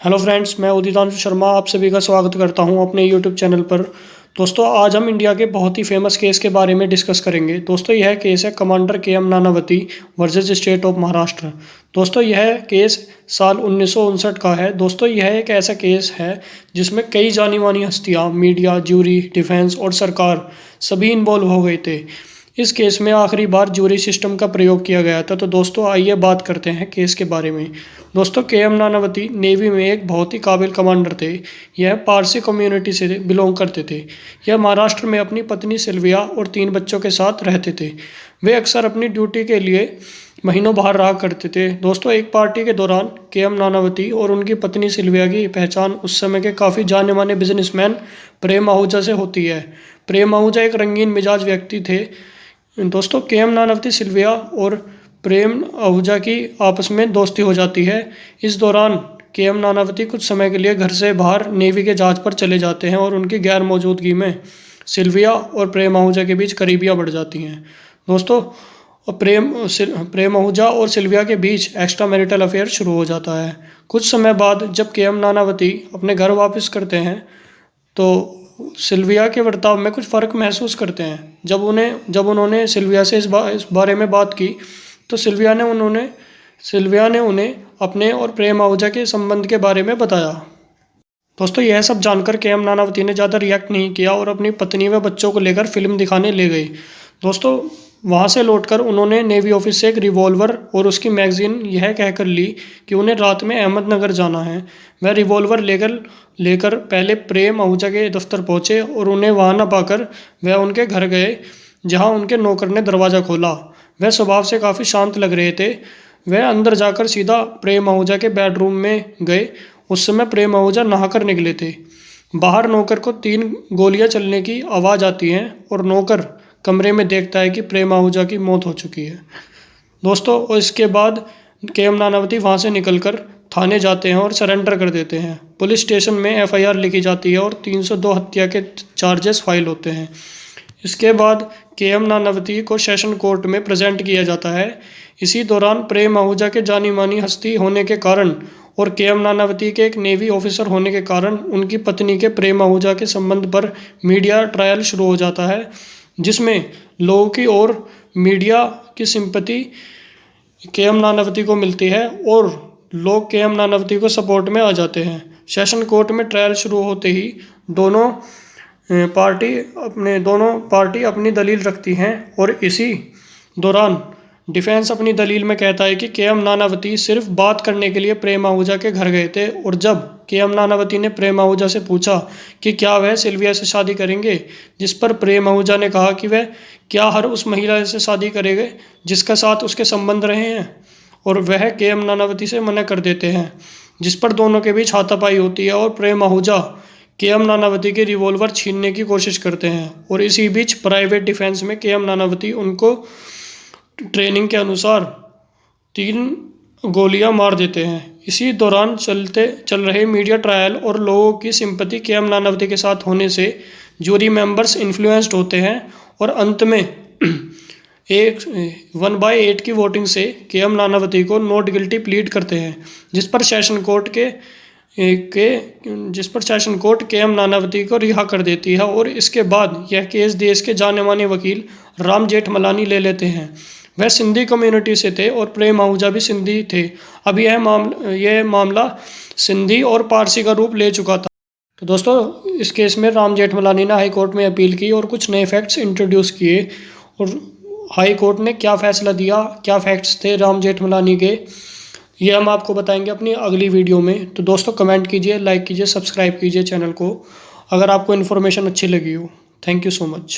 Hello friends, मैं उदितांशु शर्मा आप सभी का स्वागत करता हूं अपने यूट्यूब चैनल पर। दोस्तों, आज हम इंडिया के बहुत ही फेमस केस के बारे में डिस्कस करेंगे। दोस्तों, यह केस है commander KM. Nanavati versus state of Maharashtra. दोस्तों, यह केस साल 1959 का है। दोस्तों, यह एक ऐसा केस है जिसमें कई जानी मानी हस्तियां, मीडिया, ज्यूरी, डिफेंस और सरकार सभी इन्वॉल्व हो गए थे। इस केस में आखिरी बार ज्यूरी सिस्टम का प्रयोग किया गया था। तो दोस्तों, आइए बात करते हैं केस के बारे में। दोस्तों, के.एम. नानावती नेवी में एक बहुत ही काबिल कमांडर थे। यह पारसी कम्युनिटी से बिलोंग करते थे। यह महाराष्ट्र में अपनी पत्नी सिल्विया और 3 बच्चों के साथ रहते थे। वे अक्सर अपनी ड्यूटी के लिए महीनों बाहर रहा करते थे। दोस्तों, एक पार्टी के दौरान के.एम. नानावती और उनकी पत्नी सिल्विया की पहचान उस समय के काफ़ी जाने माने बिजनेसमैन प्रेम आहूजा से होती है। प्रेम आहूजा एक रंगीन मिजाज व्यक्ति थे। दोस्तों, के.एम. नानावती, सिल्विया और प्रेम आहूजा की आपस में दोस्ती हो जाती है। इस दौरान के.एम. नानावती कुछ समय के लिए घर से बाहर नेवी के जहाज पर चले जाते हैं और उनकी गैर मौजूदगी में सिल्विया और प्रेम आहूजा के बीच करीबियाँ बढ़ जाती हैं। दोस्तों, प्रेम आहूजा और सिल्विया के बीच एक्स्ट्रा मैरिटल अफेयर शुरू हो जाता है। कुछ समय बाद जब के.एम. नानावती अपने घर वापस करते हैं तो सिल्विया के बर्ताव में कुछ फ़र्क महसूस करते हैं। जब उन्होंने सिल्विया से इस बारे में बात की तो सिल्विया ने उन्हें अपने और प्रेम आहूजा के संबंध के बारे में बताया। दोस्तों, यह सब जानकर के.एम. नानावती ने ज़्यादा रिएक्ट नहीं किया और अपनी पत्नी व बच्चों को लेकर फिल्म दिखाने ले गए। दोस्तों, वहाँ से लौटकर उन्होंने नेवी ऑफिस से एक रिवॉल्वर और उसकी मैगजीन यह कहकर ली कि उन्हें रात में अहमदनगर जाना है। वह रिवॉल्वर लेकर पहले प्रेम आहूजा के दफ्तर पहुँचे और उन्हें वहाँ न पाकर वह उनके घर गए, जहाँ उनके नौकर ने दरवाज़ा खोला। वह स्वभाव से काफ़ी शांत लग रहे थे। वह अंदर जाकर सीधा प्रेम आहूजा के बेडरूम में गए। उस समय प्रेम आहूजा नहाकर निकले थे। बाहर नौकर को 3 गोलियां चलने की आवाज़ आती है और नौकर कमरे में देखता है कि प्रेम आहूजा की मौत हो चुकी है। दोस्तों, और इसके बाद के.एम. नानावती वहाँ से निकलकर थाने जाते हैं और सरेंडर कर देते हैं। पुलिस स्टेशन में एफआईआर लिखी जाती है और 302 हत्या के चार्जेस फाइल होते हैं। इसके बाद के.एम. नानावती को सेशन कोर्ट में प्रेजेंट किया जाता है। इसी दौरान प्रेम आहूजा के जानी मानी हस्ती होने के कारण और के.एम. नानावती के एक नेवी ऑफिसर होने के कारण उनकी पत्नी के प्रेम आहूजा के संबंध पर मीडिया ट्रायल शुरू हो जाता है, जिसमें लोगों की और मीडिया की सिंपैथी के.एम. नानावती को मिलती है और लोग के.एम. नानावती को सपोर्ट में आ जाते हैं। सेशन कोर्ट में ट्रायल शुरू होते ही दोनों पार्टी अपनी दलील रखती हैं और इसी दौरान डिफेंस अपनी दलील में कहता है कि के.एम. नानावती सिर्फ बात करने के लिए प्रेम आहूजा के घर गए थे और जब के.एम. नानावती ने प्रेम आहूजा से पूछा कि क्या वह सिल्विया से शादी करेंगे, जिस पर प्रेम आहूजा ने कहा कि वह क्या हर उस महिला से शादी करेंगे जिसका साथ उसके संबंध रहे हैं, और वह के.एम. नानावती से मना कर देते हैं, जिस पर दोनों के बीच हाथापाई होती है और प्रेम आहूजा के.एम. नानावती के रिवॉल्वर छीनने की कोशिश करते हैं। और इसी बीच प्राइवेट डिफेंस में के.एम. नानावती उनको ट्रेनिंग के अनुसार 3 गोलियां मार देते हैं। इसी दौरान चल रहे मीडिया ट्रायल और लोगों की सिंपैथी के.एम. नानावती के साथ होने से जूरी मेंबर्स इन्फ्लुएंस्ड होते हैं और अंत में 1/8 की वोटिंग से के.एम. नानावती को नॉट गिल्टी प्लीड करते हैं, जिस पर सेशन कोर्ट के.एम. नानावती को रिहा कर देती है। और इसके बाद यह केस देश के जाने माने वकील राम जेठमलानी ले लेते हैं। वह सिंधी कम्युनिटी से थे और प्रेम आहूजा भी सिंधी थे। अब यह मामला सिंधी और पारसी का रूप ले चुका था। तो दोस्तों, इस केस में राम जेठमलानी ने हाई कोर्ट में अपील की और कुछ नए फैक्ट्स इंट्रोड्यूस किए और हाई कोर्ट ने क्या फैसला दिया, क्या फैक्ट्स थे राम जेठमलानी के, ये हम आपको बताएंगे अपनी अगली वीडियो में। तो दोस्तों, कमेंट कीजिए, लाइक कीजिए, सब्सक्राइब कीजिए चैनल को अगर आपको इन्फॉर्मेशन अच्छी लगी हो। Thank you so much.